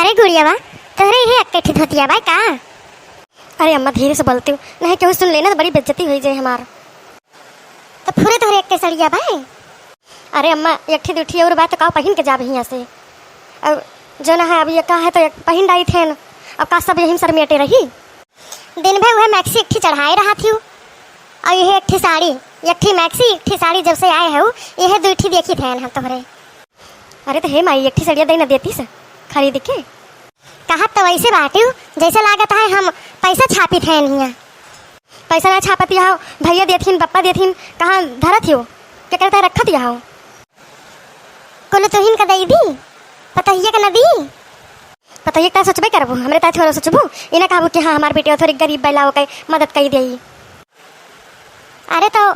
अरे गुड़ियावा तोहरे ये अक्के धोतिया बा का। अरे अम्मा धीरे से बोलती हूँ, नहीं क्यों सुन लेना तो बड़ी बेइज्जती हुई जाए हमार। तो पूरे तोहरे अक्के सड़िया बा। अरे अम्मा एक दूठी और बात का पहन के जा यहाँ से। अब जो ना है अब ये का है तो एक पहन डाई थे न। अब का सब यहीं सर मेटे रही। दिन भर वह मैक्सी एक चढ़ाए रहा थी और यह एक साड़ी एक मैक्सी एक साड़ी जब से आए है यह दूठी देखी थे हम तोहरे। अरे तो हे माई एक सड़िया दे न देती से खरीद के। कहा तो वैसे बाटी जैसे लागत है हम पैसा छापी थे यहाँ। पैसा ना छापती हो भैया देथिन पप्पा देथिन कहाँ धरत हो क्या कहता है रखत हो। कुल तुहिन का दई दी पतहिया का न दी। पता ये क्या सोचबे करबू हमरे ता थोड़ा सोचबू इन्हें कहबू कि हाँ हमार बेटी थोड़ी गरीब बैलाओ के मदद कर दे। अरे तो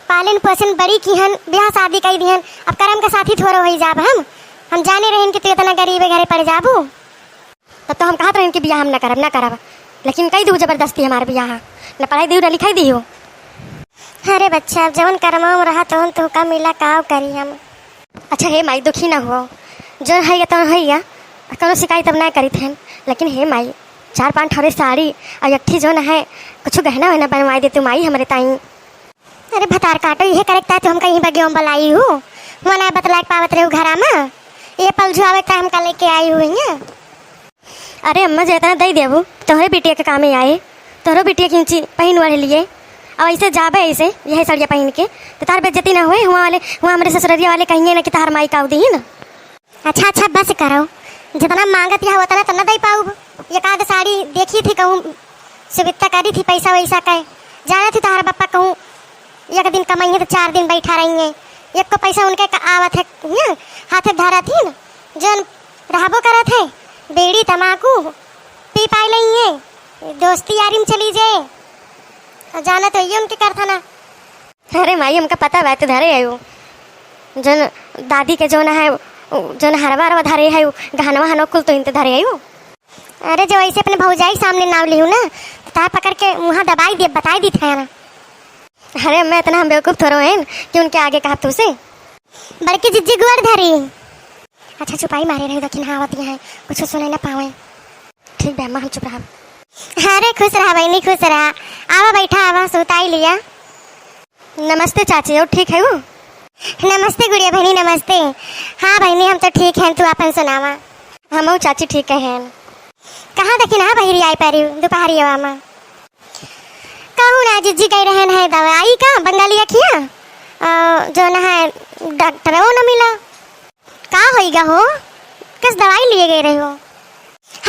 पालन पोषण बड़ी की हन ब्याह शादी कर दिहन अब करम का साथी थोड़ा हो जाब हम जाने रहे कि तू इतना गरीब घरे पड़ जाबू। तब तो हम कहते रहे कि बियाह हम ना करब लेकिन कही दू जबरदस्ती हमारे बियाह न पढ़ाई दी न लिखाई दी हो। अरे बच्चा जवन करम रहा तो का मिला का करी हम। अच्छा हे माई दुखी ना हो जो है तो है कौन शिकायत अब ना करी थे लेकिन हे माई 4-5 ठोरे साड़ी और एक जो न है कुछ गहना वहना बनवाई दे तू माई हमारे ताई। अरे भतार काटो यह करेक्टा तो हम कहीं बगियों बलाई हूँ मना बतला पावत रहे घरा में ये पल जुआवे का हम कल लेके आई हुई है। अरे अम्मा जितना दे देबू तोहरे बिटिया के काम में आए तोहरो बिटिया खींची पहन वाले लिए अब ऐसे जाबे ऐसे यही सड़िया पहन के तो तार बेइज्जती ना हुए हुआ हमारे ससुरिया वाले कहेंगे ना कि तार माई का दी न। अच्छा बस करो जितना मांगत यहाँ होता ना तो न दे पाऊ। एक आध साड़ी देखी थी कहूँ सुविधा करी थी पैसा वैसा का जाना थी तारा पप्पा कहूँ एक दिन कमाइए तो 4 दिन बैठा रही है एक को पैसा उनके आवत है हाथ धरा थी न जन रहबो करा थे बेड़ी तमाकू पी पाई नहीं है दोस्ती यारी में चली जाए जाना तो ये उनके कर था ना। अरे माई हमका पता बात धरे आयो जन दादी के जो ना है जो न हरवा धरे है गहनवा हनो कुल तो इनते धरे आयो। अरे जो ऐसे अपने भौजाई सामने नाव ली हूँ ना तार पकड़ के वहाँ दबाई दे बताई दी था ना। अरे मैं इतना हम बेवकूफ़ थोड़ा है कि उनके आगे कहा तू से बड़की जिज्जी गुड़ धरी। अच्छा छुपाई मारे रही दक्षिण हावती है कुछ सुने ना पावे। ठीक है अम्मा हम चुप रहा। अरे खुश रहा बहनी खुश रहा आवा बैठा आवा सुताई लिया। नमस्ते चाची और ठीक है वो। नमस्ते गुड़िया बहनी नमस्ते। हाँ बहनी हम तो ठीक हैं तू अपन सुनावा। हम चाची ठीक है। कहाँ दक्षिण हाँ बहरी आई पैरी दोपहरी में कहूँ ना जिज्जी गई रहन है दवाई का बंगालिया किया जो ना है डॉक्टर वो न मिला का होगा हो किस दवाई लिए गए रहे हो।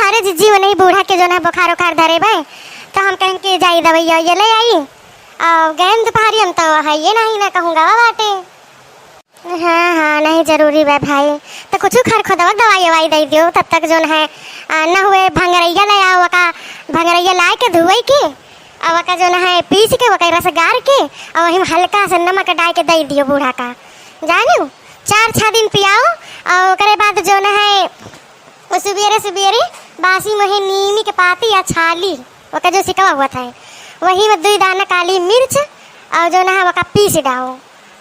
अरे जिज्जी वो नहीं बूढ़ा के जो ना बुखार उखार धरे भाई तो हम कहें कि जाई दवाइया ये ले आई और गए दोपहरी हम तो है ये नहीं ना कहूँगा बाटे। हाँ नहीं जरूरी है भाई तो कुछ खर खुदवा दवाई ववाई दे दियो तब तक जो है न हुए भंगरैया ले आओ का भंगरैया लाए के धुआई के और का जो है पीस के वही रस गार के और वही हल्का से नमक डाल के दे दियो बूढ़ा का जानो 4-6 दिन पियाओ और उसके बाद जो है सुबेरे बासी में नीमी के पाती या छाली वका जो सिकवा हुआ था वही में 2 दाना काली मिर्च और जो है वका पीस डाओ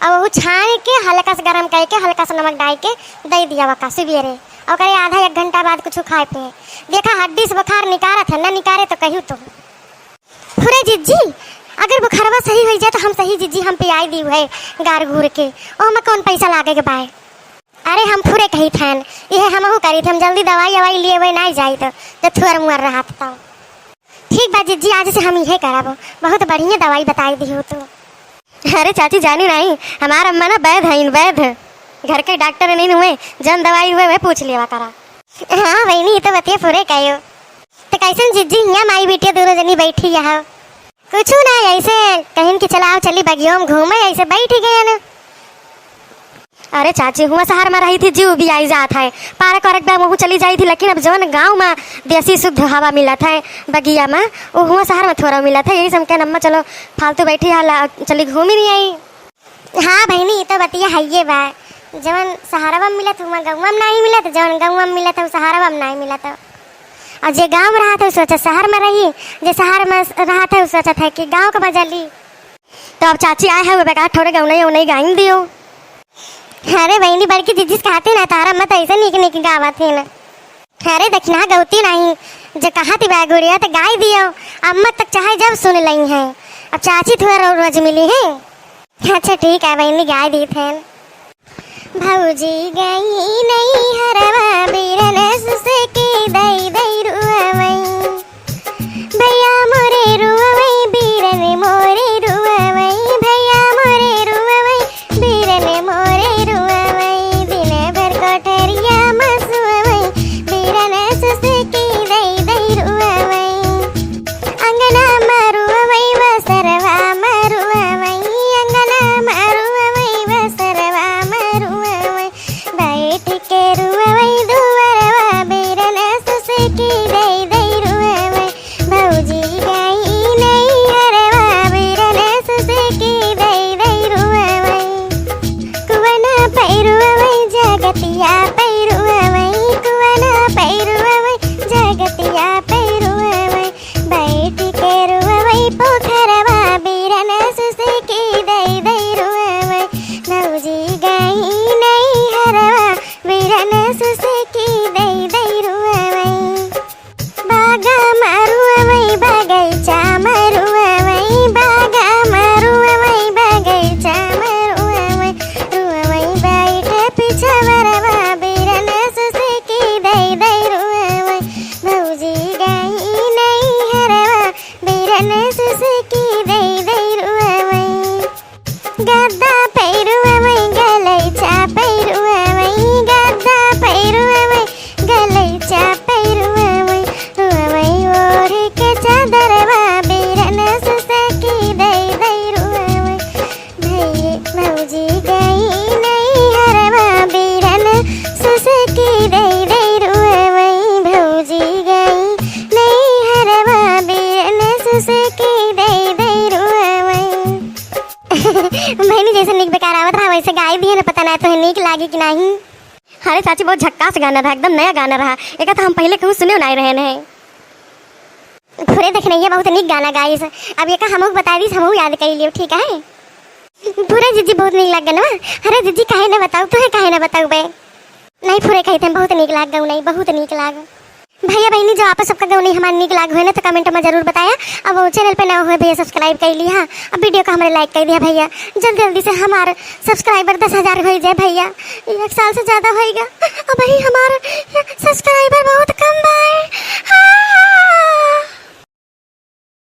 और वो छान के हल्का से गर्म करके हल्का सा नमक डाल के दे दिया वका सुबेरे और आधा 1 घंटा बाद कुछ खाए पे देखा हड्डी से बुखार निकारा था न निकारे तो कहूँ तो फुरे जिज्जी अगर बुखारवा सही हो जाए तो हम सही जिज्जी हम पियाई दी है गार घूर के और हमें कौन पैसा लागे के बाय। अरे हम फुरे कही थे ये हम करी थे हम जल्दी दवाई लिए हुए नहीं जाई तो थोड़ा मुर रहा था। ठीक बा जिज्जी आज से हम यही कराबो बहुत बढ़िया दवाई बताई दी हो तो। अरे चाची जानी नहीं हमारा अम्मा ना वैध है वैध घर के डॉक्टर नहीं हुए जन दवाई हुए वह पूछ लिया करा। हाँ बहनी तो बतिया पूरे कहो तो कैसे जिज्जी यहाँ माई बेटिया दोनों जनी बैठी यहाँ कुछ ना ऐसे कहीं कि चलाओ चली बगियों में घूमे ऐसे बैठ गए ना। अरे चाची हुआ शहर में रही थी जीव भी आई जात है पार्क वार्क में चली जाई थी लेकिन अब जौन गांव में देसी शुद्ध हवा मिला था बगिया में वो हुआ शहर में थोड़ा मिला था यही समझ नम्मा चलो फालतू बैठी हाला चली घूम ही नहीं आई। हाँ बहनी तो बतिया है ये बा जवन सहारा में मिला था वहाँ गाँव में नहीं मिला था जवन गाँव में मिला था सहारा में नहीं मिला था और जे गाँव में रहा था सोचा शहर में रही जे शहर में रहा था सोचा था कि गाँव का बजा ली। तो अब चाची आए हैं बेकार थोड़े गौनई गाइन दियो। अरे बहनी बड़की दीदी कहते ना तारा मत ऐसे निक गावा थे ना अरे देखना गौती नहीं, जो कहा थी बा गुड़िया तो गाय दियो, अम्मा तक चाहे जब सुन ली है। अब चाची थोड़ा रोज मिली है। अच्छा ठीक है बहनी, गाय दी थे। भौजी गई नहीं हरवा बीरन से के दई दई रुआवई, भैया मोरे रुआवई बीरन मोरे रुआवई, भैया मोरे रुआवई बीरन मोरे रुआवई, दिन भर कोठरिया मसुआवई बीरन से के दई दई रुआवई, अंगना मरुआवई वसरवा मरुआवई, अंगना मरुआवई वसरवा मरुआवई, बैठ के रुआवई दुवरवा बीरन से के दई दई रुआवई, भौजी गई नहीं हरवा बीरन से के दई दई रुआवई, कुवना पैरुआवई जगतिया पैरुआवई, कुवना पैरुआवई जगतिया पैरुआवई, बैठ के रुआवई पोखरवा बीरन से के दई दई रुआवई, भौजी गई नहीं हरवा बीरन से के दई दई रुआवई, बागा मरुआवई बगैचा मरुआवई, बागा मरुआवई बगैचा मरुआवई, रुआवई बैठ पिछवरवा बीरन से के दई दई रुआवई, भौजी गई नहीं हरवा बीरन से के दई दई रुआवई, गद्दा पैरुआवई गलैचा पैरुआवई, गद्दा पैरुआवई गलैचा पैरुआवई, रुआवई ओढ़ के चादरवा बीरन से के दई दई रुआवई, भौजी गई नहीं हरवा बीरन से के दई दई रुआवई, भौजी गई नहीं हरवा बीरन से के दई दई रुआवई। बहनी जैसे निक बेकार आवत रहा वैसे गाय दिए ना, पता नहीं तो नीक लागी कि नहीं। अरे चाची बहुत झक्कास गाना रहा, एकदम नया गाना रहा। एक तो हम पहले कहूँ सुने नहीं रहे हैं। पूरे देखने ये बहुत निक गाना गाई से। अब ये का हमहू बता दी, हमहू याद कर लियो, ठीक है। पूरे जीजी बहुत निक लग ना। अरे जीजी काहे ना बताऊ, तुहे काहे ना बताऊ बे। नहीं पूरे कही थे बहुत निक लाग गऊ, नहीं बहुत निक लाग। भैया बहनी जो आप सबका गऊ नहीं हमारे निक लाग हुए ना तो कमेंट में जरूर बताया। अब वो चैनल पे ना हुए भैया सब्सक्राइब कर लिया। अब वीडियो को हमारे लाइक कर दिया भैया। जल्दी जल्दी से हमारे सब्सक्राइबर 10,000 हो जाए भैया, 1 साल से ज़्यादा होएगा। अब भाई हमारे सब्सक्राइबर बहुत कम है।